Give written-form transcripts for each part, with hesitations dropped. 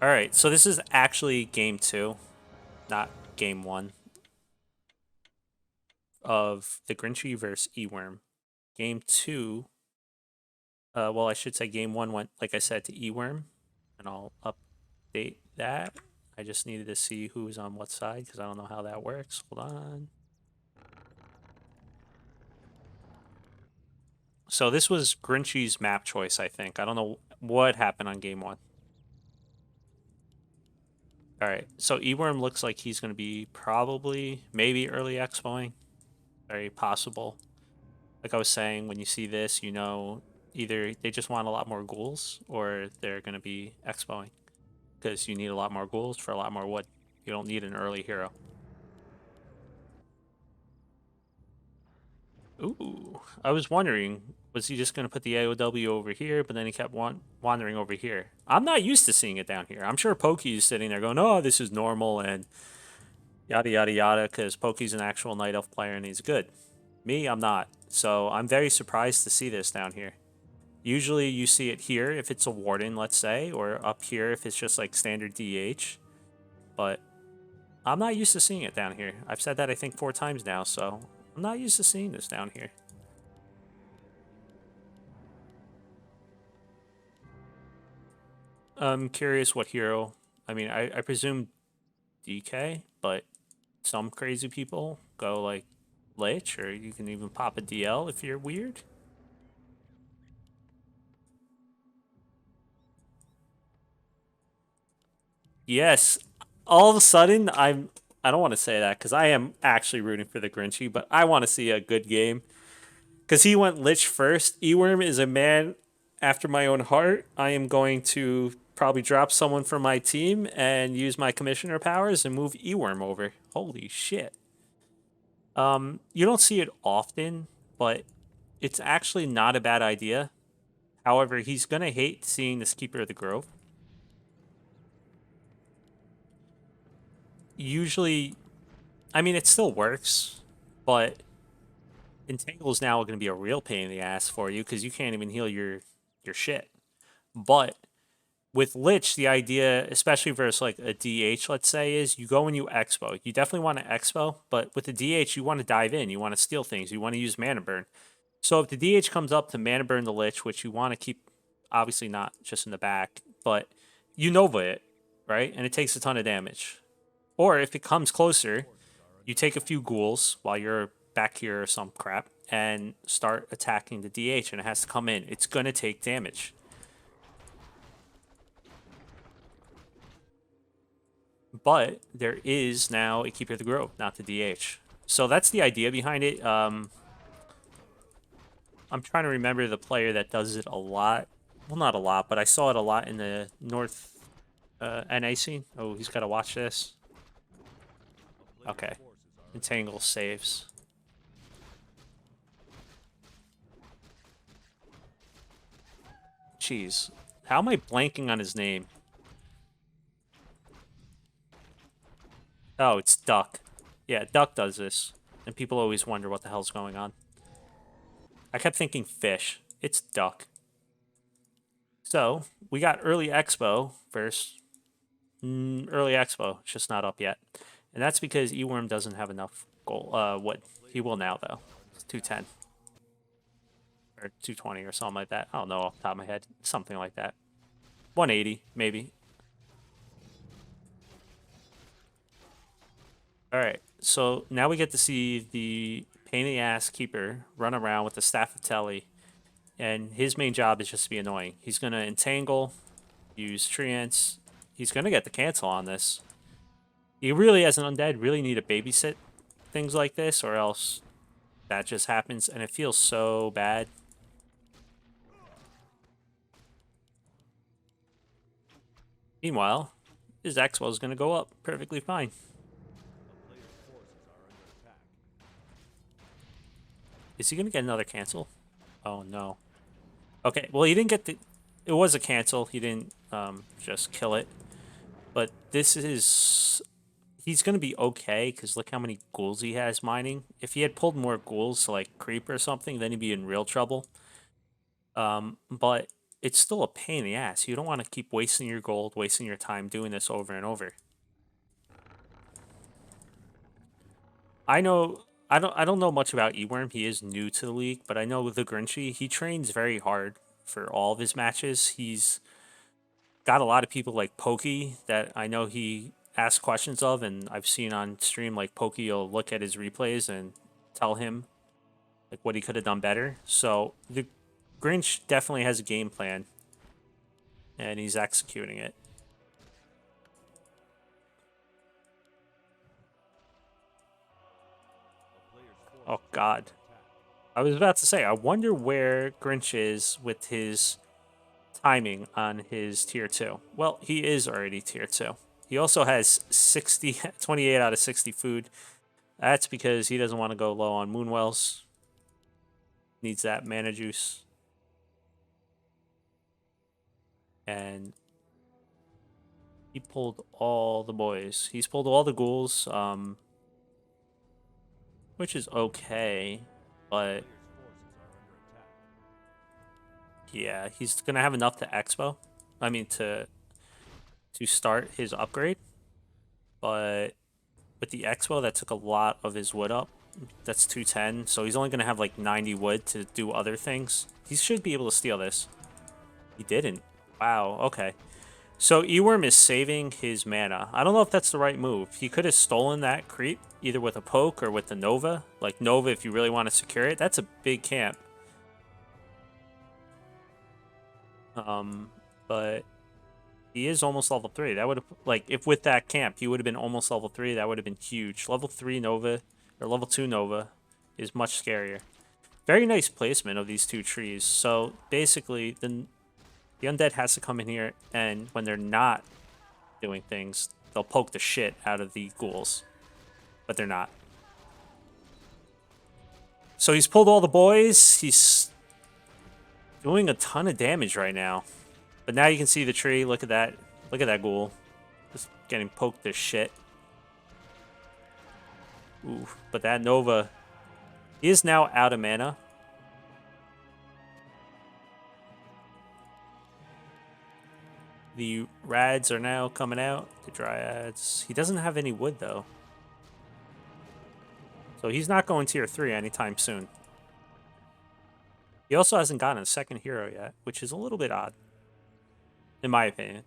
All right, so this is actually game 2, not game 1 of ThaGrinchy versus Eworm. Game 2, well, I should say game 1 went, like I said, to Eworm, and I'll update that. I just needed to see who's on what side because I don't know how that works. Hold on. So this was Grinchy's map choice, I think. I don't know what happened on game 1. All right, so Eworm looks like he's going to be probably, maybe early expoing. Very possible. Like I was saying, when you see this, you know either they just want a lot more ghouls or they're going to be expoing because you need a lot more ghouls for a lot more wood. You don't need an early hero. Ooh, I was wondering, was he just going to put the AOW over here, but then he kept wandering over here? I'm not used to seeing it down here. I'm sure Pokey is sitting there going, oh, this is normal and yada, yada, yada, because Pokey's an actual Night Elf player and he's good. Me, I'm not. So I'm very surprised to see this down here. Usually you see it here if it's a warden, let's say, or up here if it's just like standard DH. But I'm not used to seeing it down here. I've said that I think 4 times now, so I'm not used to seeing this down here. I'm curious what hero. I mean, I presume DK, but some crazy people go like Lich, or you can even pop a DL if you're weird. Yes, all of a sudden I don't want to say that because I am actually rooting for the Grinchy, but I want to see a good game because he went Lich first. Eworm is a man after my own heart. I am going to probably drop someone from my team and use my commissioner powers and move Eworm over. Holy shit. You don't see it often, but it's actually not a bad idea. However, he's gonna hate seeing this Keeper of the Grove. Usually, I mean, it still works, but Entangle is now going to be a real pain in the ass for you because you can't even heal your shit. But with Lich, the idea, especially versus like a DH, let's say, is you go and you expo. You definitely want to expo, but with the DH, you want to dive in. You want to steal things. You want to use mana burn. So if the DH comes up to mana burn the Lich, which you want to keep, obviously not just in the back, but you Nova it, right? And it takes a ton of damage. Or if it comes closer, you take a few ghouls while you're back here or some crap and start attacking the DH, and it has to come in. It's going to take damage. But there is now a Keeper of the Grove, not the DH. So that's the idea behind it. I'm trying to remember the player that does it a lot. Well, not a lot, but I saw it a lot in the North NA scene. Oh, he's got to watch this. Okay. Entangle saves. Jeez. How am I blanking on his name? Oh, it's Duck. Yeah, Duck does this. And people always wonder what the hell's going on. I kept thinking fish. It's Duck. So, we got early expo versus early expo. It's just not up yet. And that's because Eworm doesn't have enough gold. Wood. He will now, though. It's 210. Or 220 or something like that. I don't know off the top of my head. Something like that. 180, maybe. Alright, so now we get to see the pain in the ass keeper run around with the Staff of Telly, and his main job is just to be annoying. He's gonna entangle, use treants. He's gonna get the cancel on this. You really, as an undead, really need to babysit things like this, or else that just happens, and it feels so bad. Meanwhile, his Expo is gonna go up perfectly fine. Is he gonna get another cancel? Oh no. Okay, well he didn't get the. It was a cancel. He didn't just kill it. But this is. He's gonna be okay because look how many ghouls he has mining. If he had pulled more ghouls to like creep or something, then he'd be in real trouble. But it's still a pain in the ass. You don't want to keep wasting your gold, wasting your time doing this over and over. I know I don't know much about Eworm. He is new to the league, but I know with ThaGrinchy, he trains very hard for all of his matches. He's got a lot of people like Pokey that I know he asks questions of, and I've seen on stream like Pokey will look at his replays and tell him like what he could have done better. So the Grinch definitely has a game plan, and he's executing it. Oh God, I was about to say, I wonder where Grinch is with his timing on his tier 2. Well, he is already tier 2. He also has 28 out of 60 food. That's because he doesn't want to go low on Moonwells. Needs that mana juice. And he pulled all the boys. He's pulled all the ghouls, which is okay, but yeah, he's gonna have enough to expo. I mean to start his upgrade, but with the expo that took a lot of his wood up. That's 210, so he's only gonna have like 90 wood to do other things. He should be able to steal this. He didn't. Wow. Okay. So Eworm is saving his mana. I don't know if that's the right move. He could have stolen that creep either with a poke or with the Nova. Like Nova, if you really want to secure it, that's a big camp. But he is almost level 3. That would have, like, if with that camp, he would have been almost level 3. That would have been huge. Level 3 Nova, or level 2 Nova, is much scarier. Very nice placement of these two trees. So basically, the undead has to come in here, and when they're not doing things, they'll poke the shit out of the ghouls. But they're not. So he's pulled all the boys. He's doing a ton of damage right now. But now you can see the tree. Look at that. Look at that ghoul. Just getting poked to shit. Ooh, but that Nova, he is now out of mana. The Rads are now coming out. The Dryads. He doesn't have any wood, though. So he's not going tier 3 anytime soon. He also hasn't gotten a second hero yet, which is a little bit odd. In my opinion.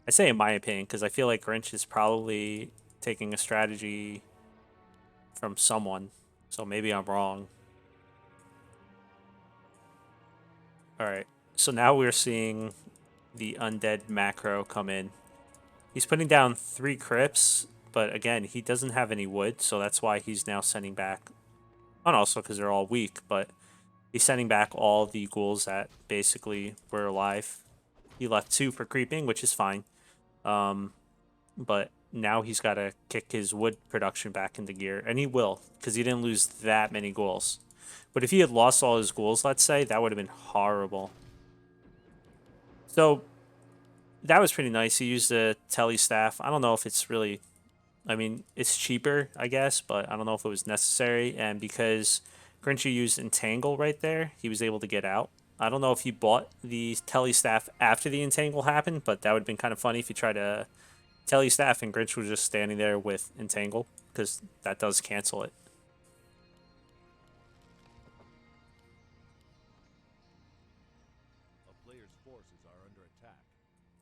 I say in my opinion because I feel like Grinch is probably taking a strategy from someone. So maybe I'm wrong. Alright. So now we're seeing the undead macro come in. He's putting down 3 crypts, but again, he doesn't have any wood, so that's why he's now sending back. And also because they're all weak, but he's sending back all the ghouls that basically were alive. He left 2 for creeping, which is fine. But now he's got to kick his wood production back into gear, and he will, because he didn't lose that many ghouls. But if he had lost all his ghouls, let's say, that would have been horrible. So that was pretty nice. He used the telly staff. I don't know if it's really, I mean, it's cheaper, I guess, but I don't know if it was necessary. And because Grinchy used Entangle right there, he was able to get out. I don't know if he bought the telly staff after the Entangle happened, but that would have been kind of funny if he tried to telly staff and Grinch was just standing there with Entangle, because that does cancel it.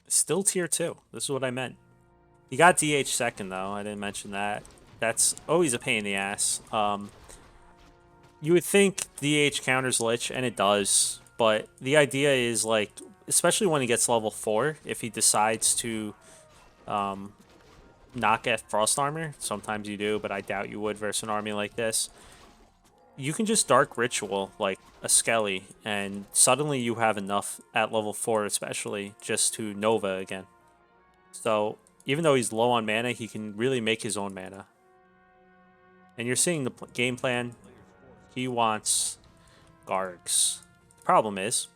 Still tier 2. This is what I meant. He got DH second, though. I didn't mention that. That's always a pain in the ass. You would think DH counters Lich, and it does. But the idea is, like, especially when he gets level 4, if he decides to not get Frost Armor, sometimes you do, but I doubt you would versus an army like this, you can just Dark Ritual, like a Skelly, and suddenly you have enough at level 4 especially, just to Nova again. So, even though he's low on mana, he can really make his own mana. And you're seeing the game plan. He wants Gargs. The problem is,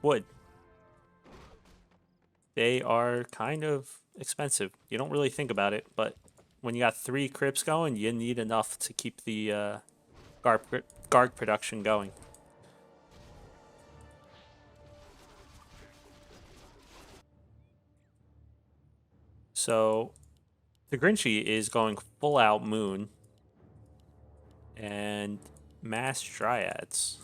wood. They are kind of expensive. You don't really think about it, but when you got 3 crypts going, you need enough to keep the Garg production going. So ThaGrinchy is going full out moon and mass dryads.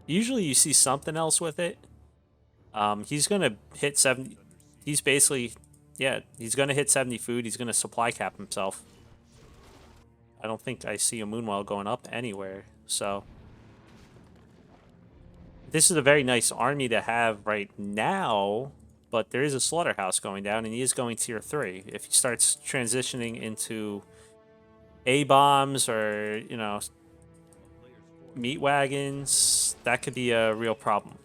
Usually you see something else with it. He's gonna hit 70. He's basically, yeah, he's gonna hit 70 food. He's gonna supply cap himself. I don't think I see a Moonwell going up anywhere. So this is a very nice army to have right now, but there is a slaughterhouse going down, and he is going tier 3. If he starts transitioning into A-bombs or, you know, meat wagons, that could be a real problem.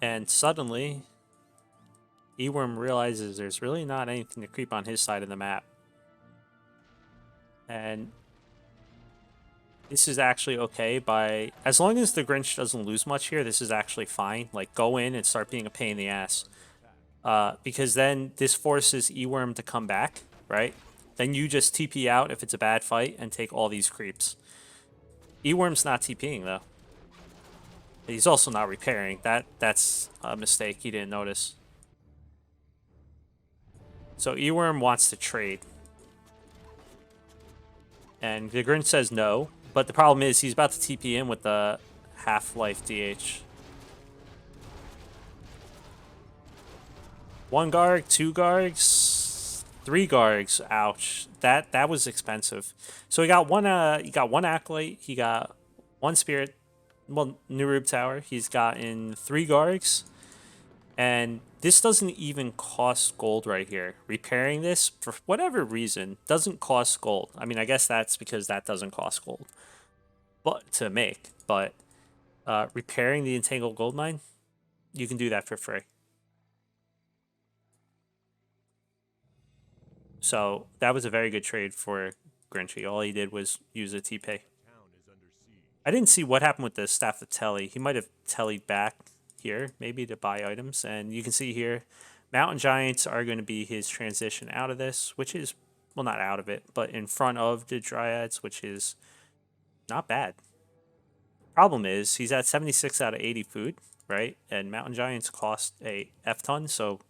And suddenly, Eworm realizes there's really not anything to creep on his side of the map. And this is actually okay by... As long as the Grinch doesn't lose much here, this is actually fine. Like, go in and start being a pain in the ass. Because then this forces Eworm to come back, right? Then you just TP out if it's a bad fight and take all these creeps. Eworm's not TPing, though. He's also not repairing. That's a mistake he didn't notice. So Eworm wants to trade. And the Grinch says no. But the problem is he's about to TP in with the Half-Life DH. 1 Garg, 2 Gargs, 3 Gargs. Ouch. That was expensive. So he got one Acolyte, he got 1 Spirit, well, Newbie Tower. He's gotten 3 Gargs. And this doesn't even cost gold right here. Repairing this, for whatever reason, doesn't cost gold. I mean, I guess that's because that doesn't cost gold but to make. But repairing the Entangled Gold Mine, you can do that for free. So that was a very good trade for Grinchy. All he did was use a TP. I didn't see what happened with the Staff of Telly. He might have tellied back here, maybe to buy items. And you can see here, Mountain Giants are going to be his transition out of this, which is, well, not out of it, but in front of the Dryads, which is not bad. Problem is, he's at 76 out of 80 food, right? And Mountain Giants cost a F-ton, so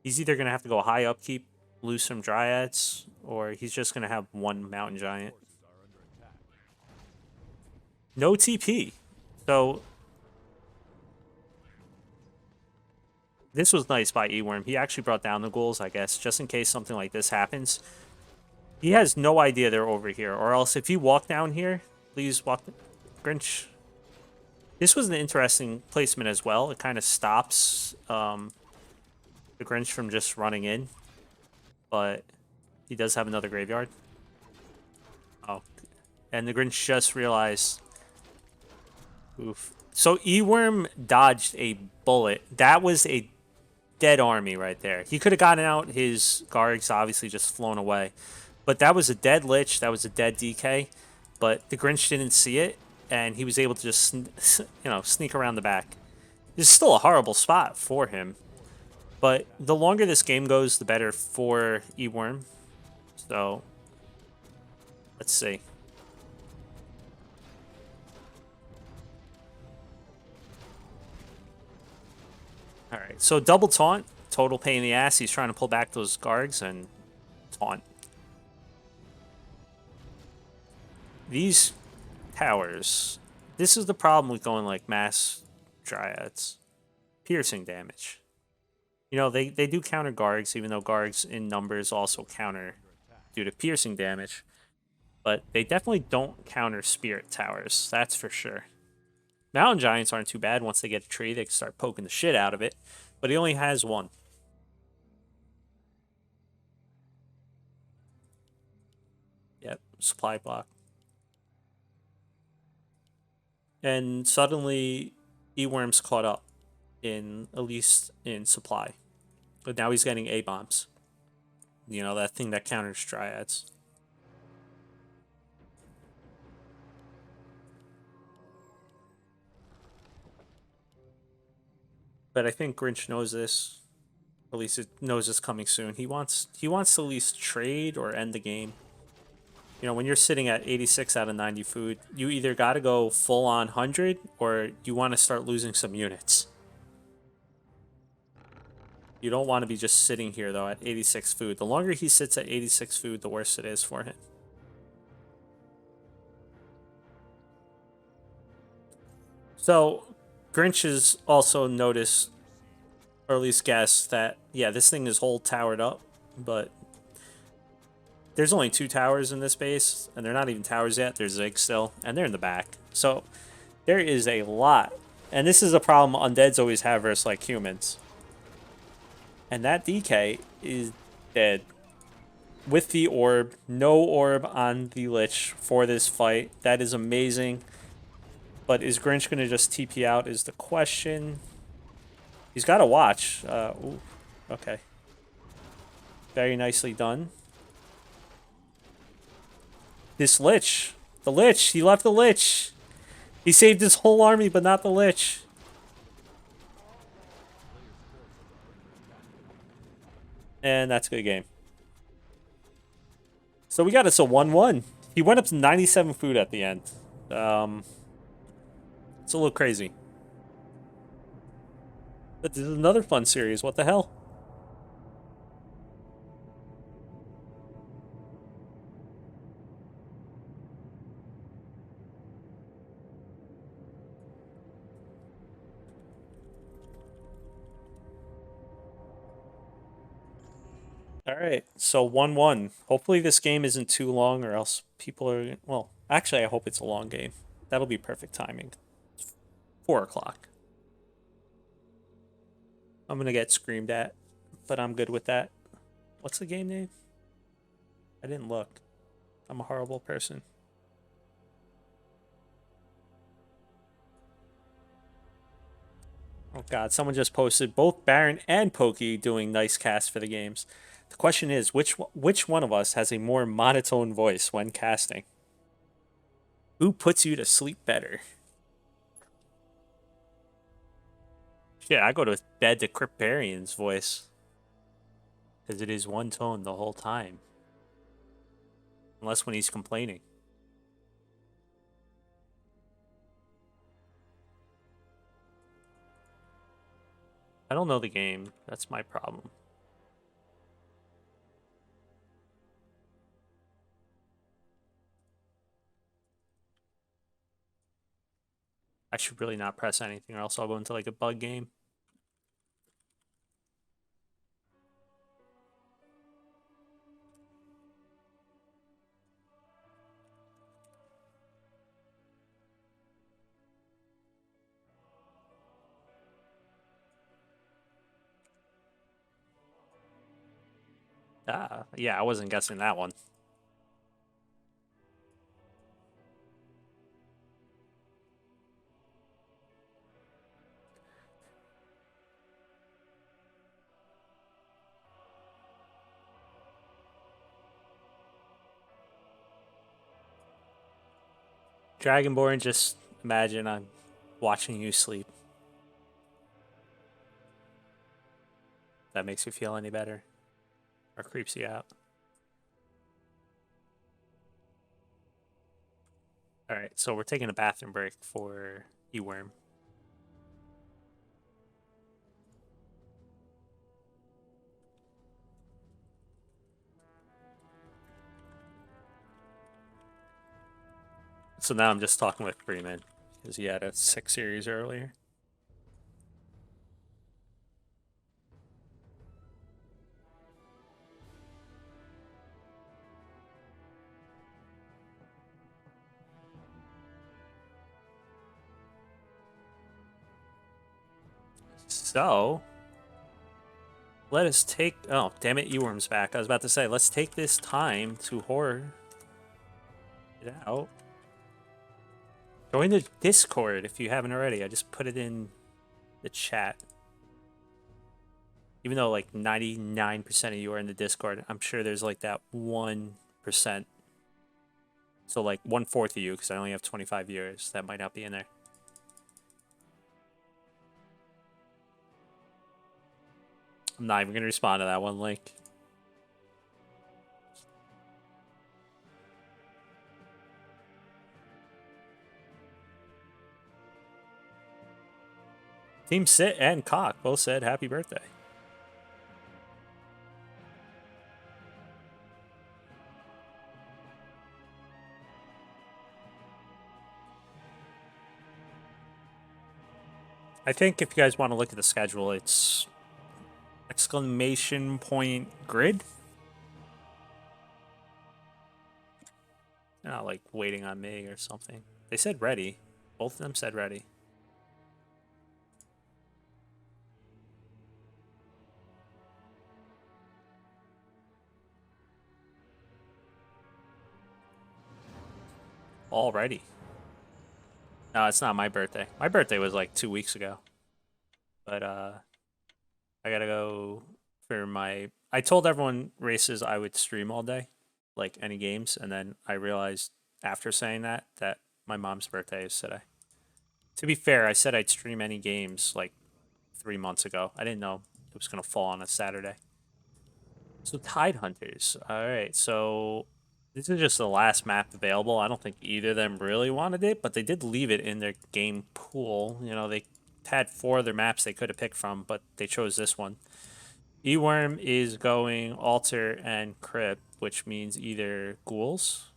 he's either going to have to go high upkeep, lose some Dryads, or he's just going to have 1 Mountain Giant. No TP. So this was nice by Eworm. He actually brought down the ghouls, I guess, just in case something like this happens. He has no idea they're over here, or else if you walk down here, please walk... Grinch. This was an interesting placement as well. It kind of stops the Grinch from just running in, but he does have another graveyard. Oh, and the Grinch just realized... Oof. So Eworm dodged a bullet. That was a dead army right there. He could have gotten out. His Garg's obviously just flown away. But that was a dead Lich. That was a dead DK. But the Grinch didn't see it, and he was able to just, sneak around the back. This is still a horrible spot for him. But the longer this game goes, the better for Eworm. So, let's see. Alright, so double taunt, total pain in the ass. He's trying to pull back those Gargs and taunt. These towers, this is the problem with going like mass Dryads. Piercing damage. You know, they do counter Gargs, even though Gargs in numbers also counter due to piercing damage. But they definitely don't counter Spirit Towers, that's for sure. Mountain Giants aren't too bad. Once they get a tree, they can start poking the shit out of it. But he only has 1. Yep, supply block. And suddenly, Eworm's caught up, at least in supply. But now he's getting A-bombs. You know, that thing that counters Dryads. But I think Grinch knows this. At least it knows it's coming soon. He wants to at least trade or end the game. You know, when you're sitting at 86 out of 90 food, you either got to go full on 100 or you want to start losing some units. You don't want to be just sitting here, though, at 86 food. The longer he sits at 86 food, the worse it is for him. So, Grinch has also noticed, or at least guessed, that, yeah, this thing is whole towered up, but there's only 2 towers in this base, and they're not even towers yet. They're Zig still, and they're in the back. So, there is a lot. And this is a problem undeads always have versus, like, humans. And that DK is dead. With the orb. No orb on the Lich for this fight. That is amazing. But is Grinch going to just TP out is the question. He's got to watch. Ooh, okay. Very nicely done. This Lich. The Lich. He left the Lich. He saved his whole army, but not the Lich. And that's a good game. So we got us a 1-1. He went up to 97 food at the end. It's a little crazy. But this is another fun series. What the hell? All right, so 1-1. Hopefully this game isn't too long or else people are... Well, actually, I hope it's a long game. That'll be perfect timing. 4 o'clock. I'm going to get screamed at, but I'm good with that. What's the game name? I didn't look. I'm a horrible person. Oh god, someone just posted both Baron and Pokey doing nice casts for the games. The question is, which one of us has a more monotone voice when casting? Who puts you to sleep better? Shit, I go to bed to Cryptarian's voice. Because it is one tone the whole time. Unless when he's complaining. I don't know the game. That's my problem. I should really not press anything or else I'll go into like a bug game. Ah, yeah, I wasn't guessing that one. Dragonborn, just imagine I'm watching you sleep. That makes you feel any better. Or creeps you out. Alright, so we're taking a bathroom break for Eworm. So now I'm just talking with Freeman, because he had a 6 series earlier. So, let us take... Oh, damn it, Eworm's back. I was about to say, let's take this time to horror it out. Join the Discord if you haven't already. I just put it in the chat. Even though like 99% of you are in the Discord, I'm sure there's like that 1%. So like 1/4 of you, because I only have 25 viewers, that might not be in there. I'm not even gonna respond to that one link. Team Sit and Cock both said happy birthday. I think if you guys want to look at the schedule, it's exclamation point grid. They're not like waiting on me or something. They said ready. Both of them said ready. Already. No, it's not my birthday. My birthday was like 2 weeks ago. But I gotta go for my. I told everyone races I would stream all day, like any games, and then I realized after saying that my mom's birthday is today. To be fair, I said I'd stream any games like 3 months ago. I didn't know it was gonna fall on a Saturday. So Tide Hunters. All right, so this is just the last map available. I don't think either of them really wanted it, but they did leave it in their game pool. You know, they had 4 other maps they could have picked from, but they chose this one. Eworm is going Altar and Crypt, which means either ghouls,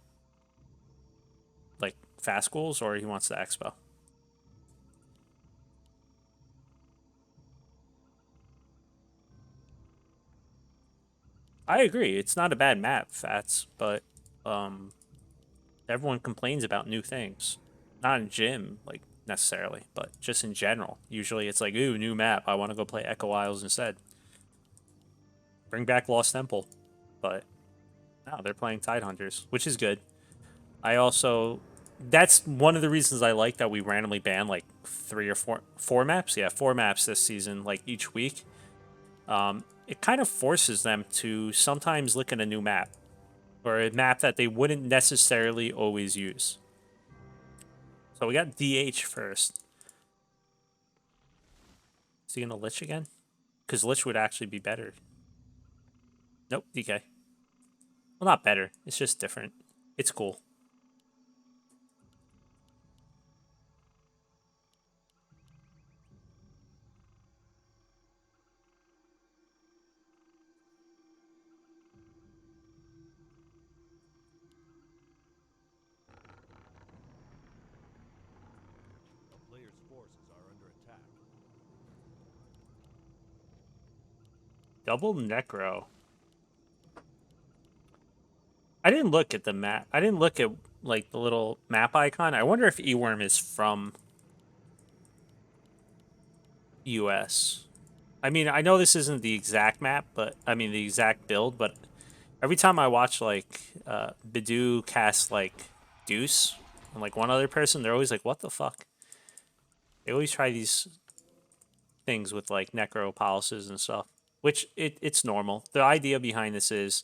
like fast ghouls, or he wants the Expo. I agree. It's not a bad map, Fats, but um, everyone complains about new things. Not in gym, like necessarily, but just in general. Usually it's like, ooh, new map. I want to go play Echo Isles instead. Bring back Lost Temple. But no, they're playing Tide Hunters, which is good. I also that's one of the reasons I like that we randomly ban like 3 or 4 maps. Yeah, 4 maps this season, like each week. It kind of forces them to sometimes look at a new map or a map that they wouldn't necessarily always use. So we got DH first. Is he gonna Lich again? Because Lich would actually be better. Nope, DK. Well, not better. It's just different. It's cool. A player's forces are under attack. Double Necro. I didn't look at the map. I didn't look at like the little map icon. I wonder if Eworm is from US. I mean, I know this isn't the exact map, but I mean the exact build, but every time I watch like Bidoo cast like Deuce and like one other person, they're always like, "What the fuck?" They always try these things with like necropolises and stuff, which it's normal. The idea behind this is,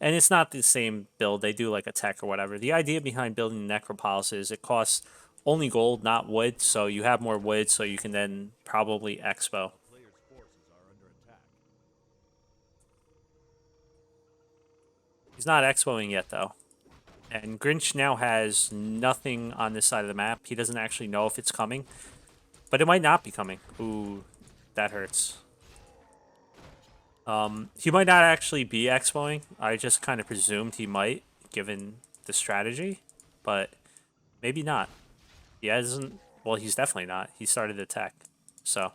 and it's not the same build. They do like a tech or whatever. The idea behind building necropolises is it costs only gold, not wood, so you have more wood, so you can then probably expo. A player's forces are under attack. He's not expoing yet though. And Grinch now has nothing on this side of the map. He doesn't actually know if it's coming, but it might not be coming. Ooh, that hurts. He might not actually be expoing. I just kind of presumed he might, given the strategy, but maybe not. He hasn't. Well, he's definitely not. He started the tech, so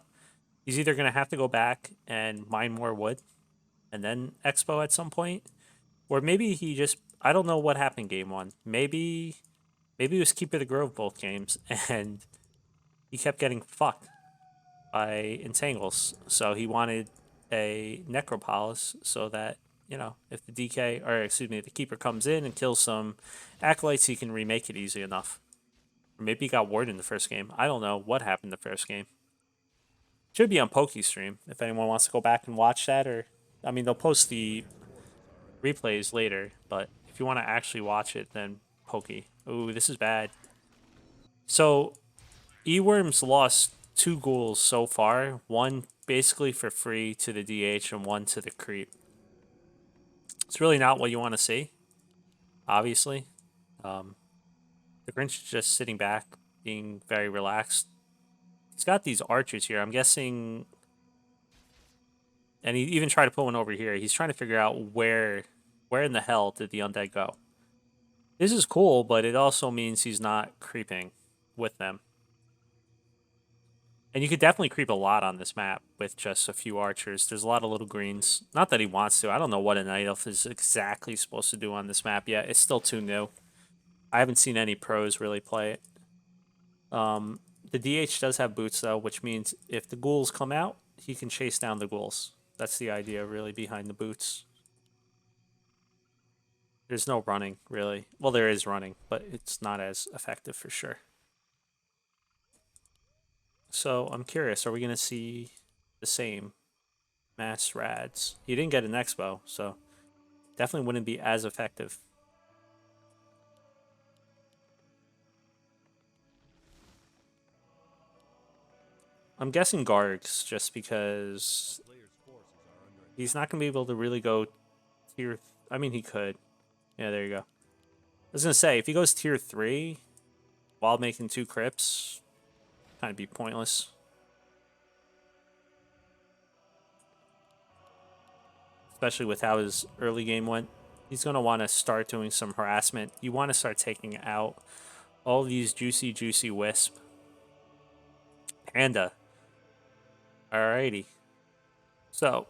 he's either gonna have to go back and mine more wood, and then expo at some point, or maybe he just. I don't know what happened game one. Maybe he was keeper of the grove both games, and he kept getting fucked by entangles. So he wanted a necropolis so that if the DK or excuse me, the keeper comes in and kills some acolytes, he can remake it easy enough. Or maybe he got ward in the first game. I don't know what happened the first game. Should be on Pokey stream if anyone wants to go back and watch that. Or I mean, they'll post the replays later, but if you want to actually watch it, then Pokey. Ooh, this is bad. So Eworms lost 2 ghouls so far. One basically for free to the DH and one to the creep. It's really not what you want to see, obviously. The Grinch is just sitting back, being very relaxed. He's got these archers here. I'm guessing, and he even tried to put one over here. He's trying to figure out where in the hell did the undead go. This is cool, but it also means he's not creeping with them. And you could definitely creep a lot on this map with just a few archers. There's a lot of little greens. Not that he wants to. I don't know what a Night Elf is exactly supposed to do on this map yet. It's still too new. I haven't seen any pros really play it. The DH does have boots, though, which means if the ghouls come out, he can chase down the ghouls. That's the idea, really, behind the boots. There's no running, really. Well, there is running, but it's not as effective for sure. So I'm curious, are we going to see the same mass rads? He didn't get an expo, so definitely wouldn't be as effective. I'm guessing Gargs, just because he's not going to be able to really go tier... I mean, he could. Yeah, there you go. I was going to say, if he goes tier 3 while making 2 crypts, kind of be pointless. Especially with how his early game went. He's going to want to start doing some harassment. You want to start taking out all these juicy wisp. Panda. Alrighty. So,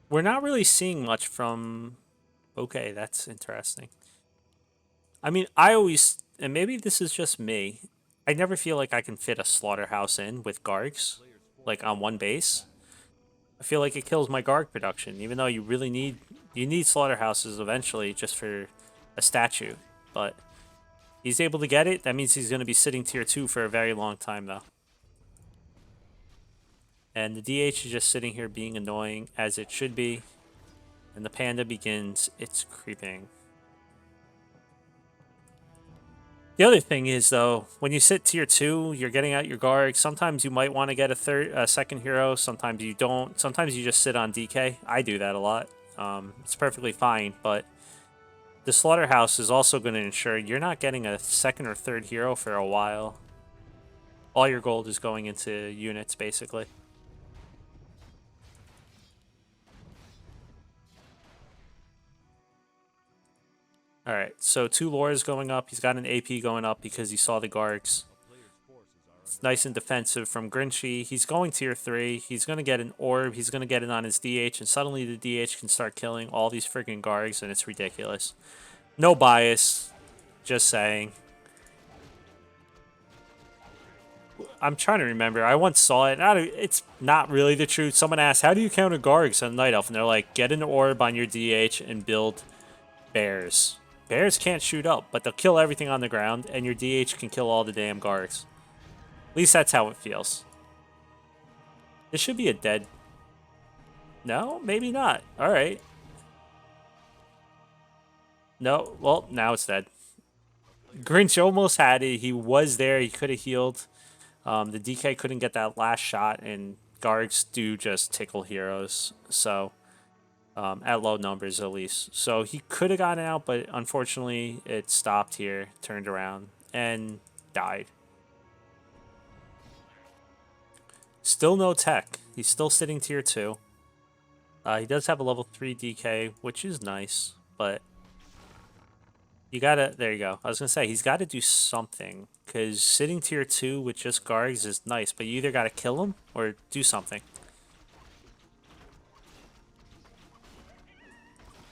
we're not really seeing much from... Okay, that's interesting. I mean, I always... And maybe this is just me. I never feel like I can fit a slaughterhouse in with Gargs. Like, on one base. I feel like it kills my Garg production, even though you really need... You need slaughterhouses eventually just for a statue. But he's able to get it. That means he's going to be sitting tier 2 for a very long time, though. And the DH is just sitting here being annoying, as it should be. And the Panda begins its creeping. The other thing is, though, when you sit tier 2, you're getting out your Garg. Sometimes you might want to get a second hero. Sometimes you don't. Sometimes you just sit on DK. I do that a lot. It's perfectly fine, but the Slaughterhouse is also going to ensure you're not getting a second or third hero for a while. All your gold is going into units, basically. Alright, so 2 lores going up. He's got an AP going up because he saw the Gargs. It's nice and defensive from Grinchy. He's going tier 3. He's going to get an orb. He's going to get it on his DH, and suddenly the DH can start killing all these freaking Gargs, and it's ridiculous. No bias. Just saying. I'm trying to remember. I once saw it. It's not really the truth. Someone asked, how do you counter Gargs on Night Elf? And they're like, get an orb on your DH and build bears. Bears can't shoot up, but they'll kill everything on the ground, and your DH can kill all the damn Gargs. At least that's how it feels. This should be a dead... No? Maybe not. Alright. No. Well, now it's dead. Grinch almost had it. He was there. He could have healed. The DK couldn't get that last shot, and Gargs do just tickle heroes. So, at low numbers at least. So he could have gotten out, but unfortunately it stopped here, turned around, and died. Still no tech. He's still sitting tier 2. He does have a level 3 DK, which is nice, but you gotta... There you go. I was gonna say, he's got to do something, because sitting tier 2 with just Gargs is nice, but you either gotta kill him or do something.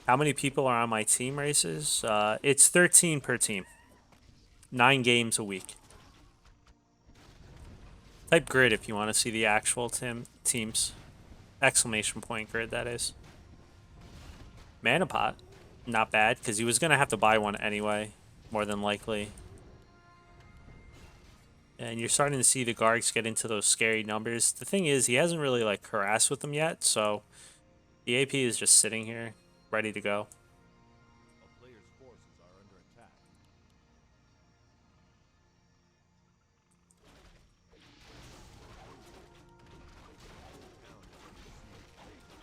How many people are on my team races? It's 13 per team. 9 games a week. Type grid if you want to see the actual teams. Exclamation point grid, that is. Mana pot. Not bad, because he was going to have to buy one anyway, more than likely. And you're starting to see the Gargs get into those scary numbers. The thing is, he hasn't really, like, harassed with them yet, so the AP is just sitting here, ready to go. A player's forces are under attack.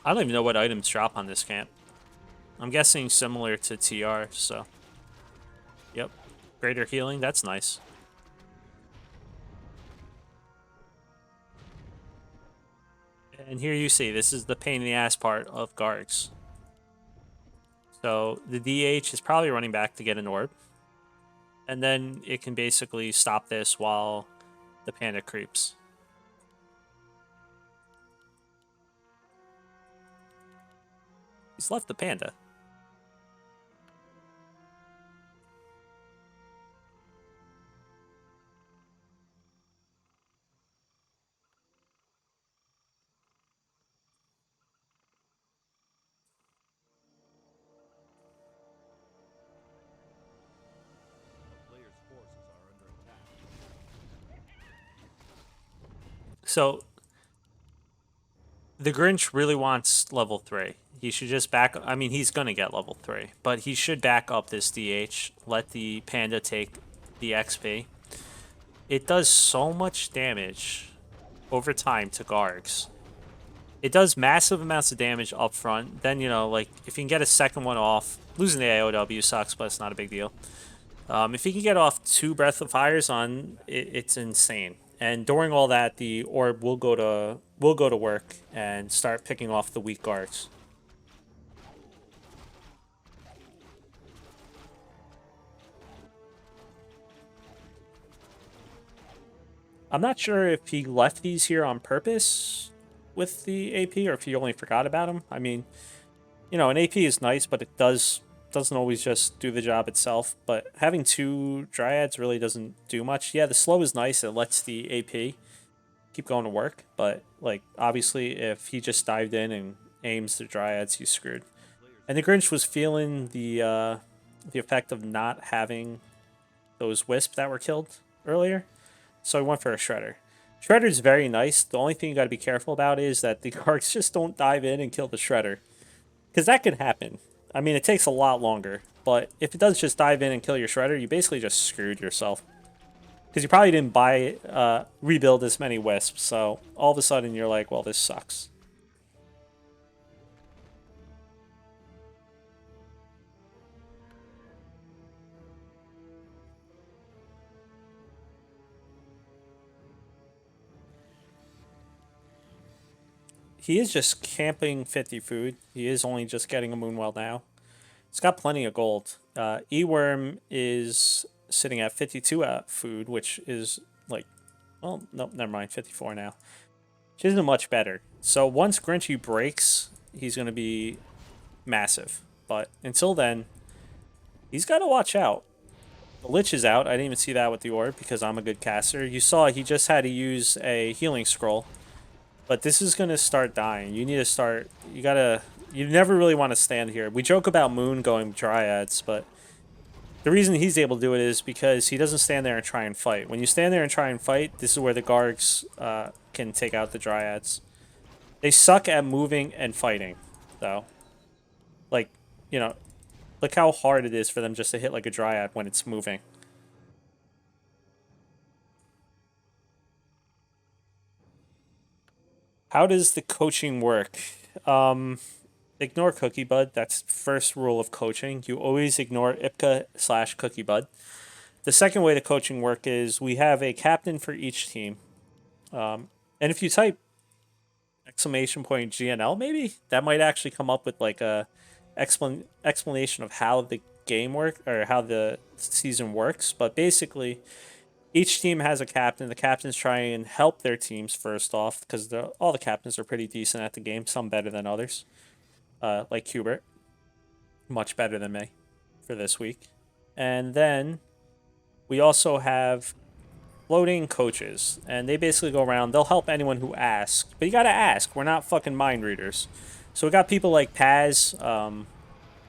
I don't even know what items drop on this camp. I'm guessing similar to TR, so. Yep. Greater healing, that's nice. And here you see, this is the pain in the ass part of Gargs. So the DH is probably running back to get an orb. And then it can basically stop this while the panda creeps. He's left the panda. A player's forces are under attack. So the Grinch really wants level 3. He should just back. I mean, he's going to get level 3, but he should back up this DH, let the panda take the XP. It does so much damage over time to Gargs. It does massive amounts of damage up front. Then, you know, like, if you can get a second one off, losing the AOW sucks, but it's not a big deal. If you can get off 2 Breath of Fires on, it's insane. And during all that, the orb will go to work and start picking off the weak guards. I'm not sure if he left these here on purpose with the AP or if he only forgot about them. I mean, you know, an AP is nice, but it doesn't always just do the job itself. But having 2 Dryads really doesn't do much. Yeah, the slow is nice. It lets the AP keep going to work. But, like, obviously, if he just dived in and aims the Dryads, he's screwed. And the Grinch was feeling the effect of not having those Wisps that were killed earlier. So I went for a Shredder. Shredder's very nice. The only thing you got to be careful about is that the Gargs just don't dive in and kill the Shredder. Because that can happen. I mean, it takes a lot longer. But if it does just dive in and kill your Shredder, you basically just screwed yourself. Because you probably didn't rebuild as many Wisps. So all of a sudden you're like, well, this sucks. He is just camping 50 food. He is only just getting a Moonwell now. It's got plenty of gold. Eworm is sitting at 52 food, which is like, well, no, never mind, 54 now. Which isn't much better. So once Grinchy breaks, he's going to be massive. But until then, he's got to watch out. The Lich is out. I didn't even see that with the orb because I'm a good caster. You saw he just had to use a healing scroll. But this is going to start dying. You need to start... You never really want to stand here. We joke about Moon going Dryads, but the reason he's able to do it is because he doesn't stand there and try and fight. When you stand there and try and fight, this is where the Gargs can take out the Dryads. They suck at moving and fighting, though. Like, you know, look how hard it is for them just to hit like a Dryad when it's moving. How does the coaching work? Ignore Cookie Bud. That's first rule of coaching. You always ignore Ipka / Cookie Bud. The second way the coaching work is we have a captain for each team. And if you type !GNL, maybe that might actually come up with like a explanation of how the game work or how the season works. But basically, each team has a captain. The captains try and help their teams first off because all the captains are pretty decent at the game. Some better than others. Like Hubert, much better than me for this week. And then we also have floating coaches, and they basically go around. They'll help anyone who asks, but you gotta ask. We're not fucking mind readers. So we got people like Paz, a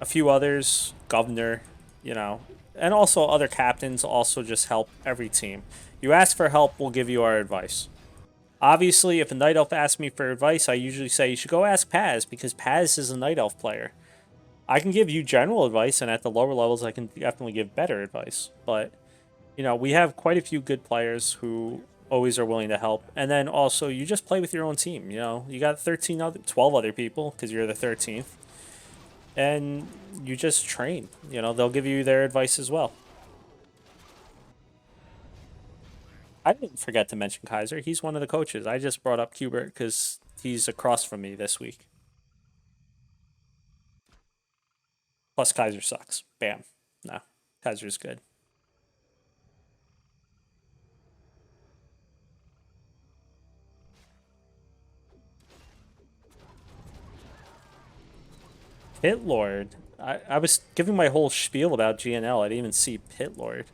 few others, Governor, you know, and also other captains also just help every team. You ask for help, we'll give you our advice. Obviously, if a Night Elf asks me for advice, I usually say you should go ask Paz because Paz is a Night Elf player. I can give you general advice, and at the lower levels, I can definitely give better advice. But, you know, we have quite a few good players who always are willing to help. And then also you just play with your own team. You know, you got 12 other people because you're the 13th, and you just train. You know, they'll give you their advice as well. I didn't forget to mention Kaiser. He's one of the coaches. I just brought up Kubert because he's across from me this week. Plus, Kaiser sucks. Bam. No, Kaiser's good. Pit Lord. I was giving my whole spiel about GNL. I didn't even see Pit Lord.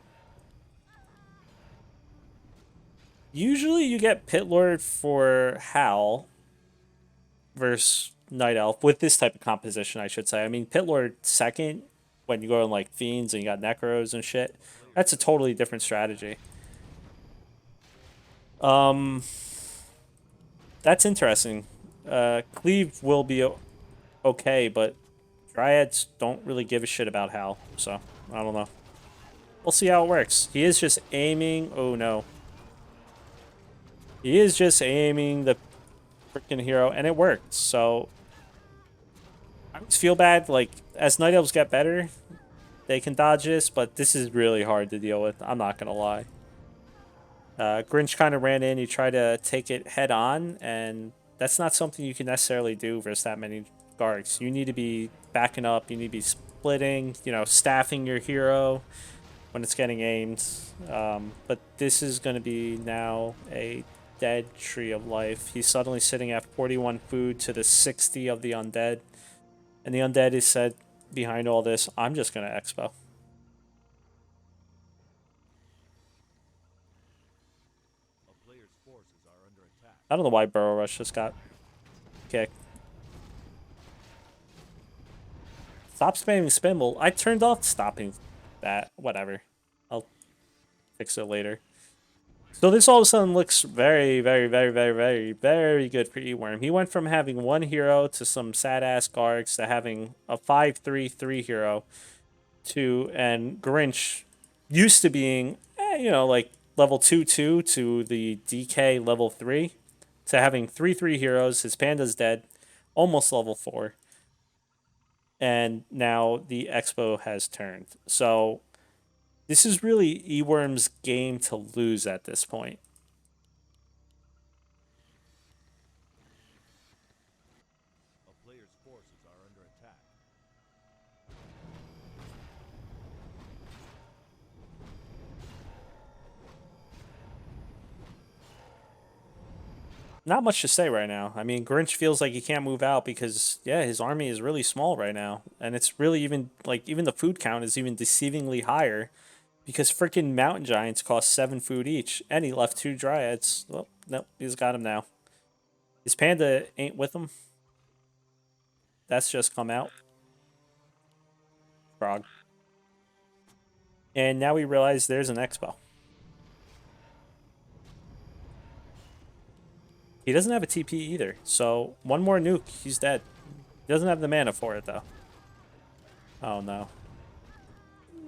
Usually you get Pit Lord for Hal versus Night Elf with this type of composition, I should say. I mean, Pit Lord second when you go in like Fiends and you got Necros and shit. That's a totally different strategy. Um, that's interesting. Cleave will be okay, but Dryads don't really give a shit about Hal, so I don't know. We'll see how it works. He is just aiming. Oh no. He is just aiming the freaking hero, and it worked. So I always feel bad. Like as Night Elves get better, they can dodge this, but this is really hard to deal with. I'm not gonna lie. Grinch kind of ran in. He tried to take it head on, and that's not something you can necessarily do versus that many guards. You need to be backing up. You need to be splitting. You know, staffing your hero when it's getting aimed. But this is going to be now a dead tree of life. He's suddenly sitting at 41 food to the 60 of the undead. And the undead is said behind all this, I'm just going to expo. A player's forces are under attack. I don't know why Burrow Rush just got kicked. Stop spamming Spimble. I turned off stopping that. Whatever. I'll fix it later. So this all of a sudden looks very, very, very, very, very, very good for Eworm. He went from having one hero to some sad-ass Gargs to having a 5-3-3 hero to, and Grinch used to being, you know, like level 2-2 to the DK level 3 to having 3-3 heroes. His Panda's dead, almost level 4. And now the Expo has turned. So this is really Eworm's game to lose at this point. A player's forces are under attack. Not much to say right now. I mean, Grinch feels like he can't move out because, yeah, his army is really small right now. And it's really even, like, even the food count is even deceivingly higher because freaking mountain giants cost 7 food each. And he left 2 dryads. Well, nope, he's got him now. His panda ain't with him. That's just come out. Frog. And now we realize there's an expo. He doesn't have a TP either. So one more nuke, he's dead. He doesn't have the mana for it though. Oh no.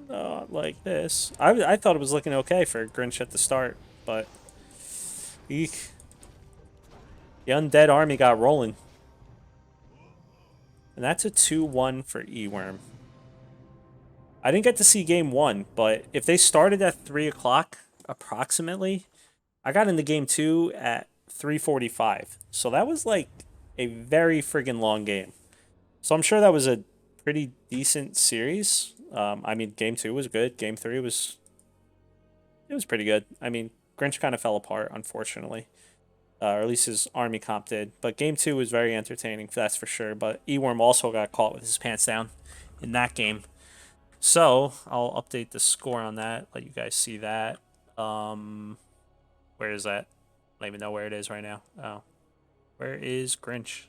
Not like this. I thought it was looking okay for Grinch at the start, but eek. The undead army got rolling. And that's a 2-1 for Eworm. I didn't get to see game 1, but if they started at 3 o'clock, approximately, I got into game 2 at 3:45. So that was like a very friggin' long game. So I'm sure that was a pretty decent series. I mean, game 2 was good. Game 3 was it was pretty good. I mean, Grinch kind of fell apart, unfortunately, or at least his army comp did. But game 2 was very entertaining, that's for sure. But Eworm also got caught with his pants down in that game. So I'll update the score on that. Let you guys see that. Where is that? I don't even know where it is right now. Oh, where is Grinch?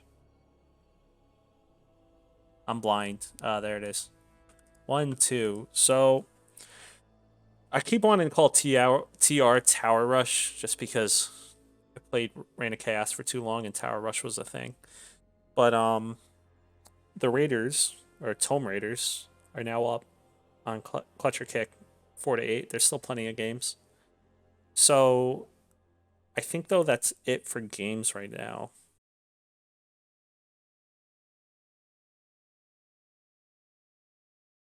I'm blind. There it is. 1, 2. So I keep wanting to call TR Tower Rush just because I played Reign of Chaos for too long and Tower Rush was a thing. But the Raiders or Tome Raiders are now up on Clutcher Kick 4-8. There's still plenty of games. So I think though that's it for games right now.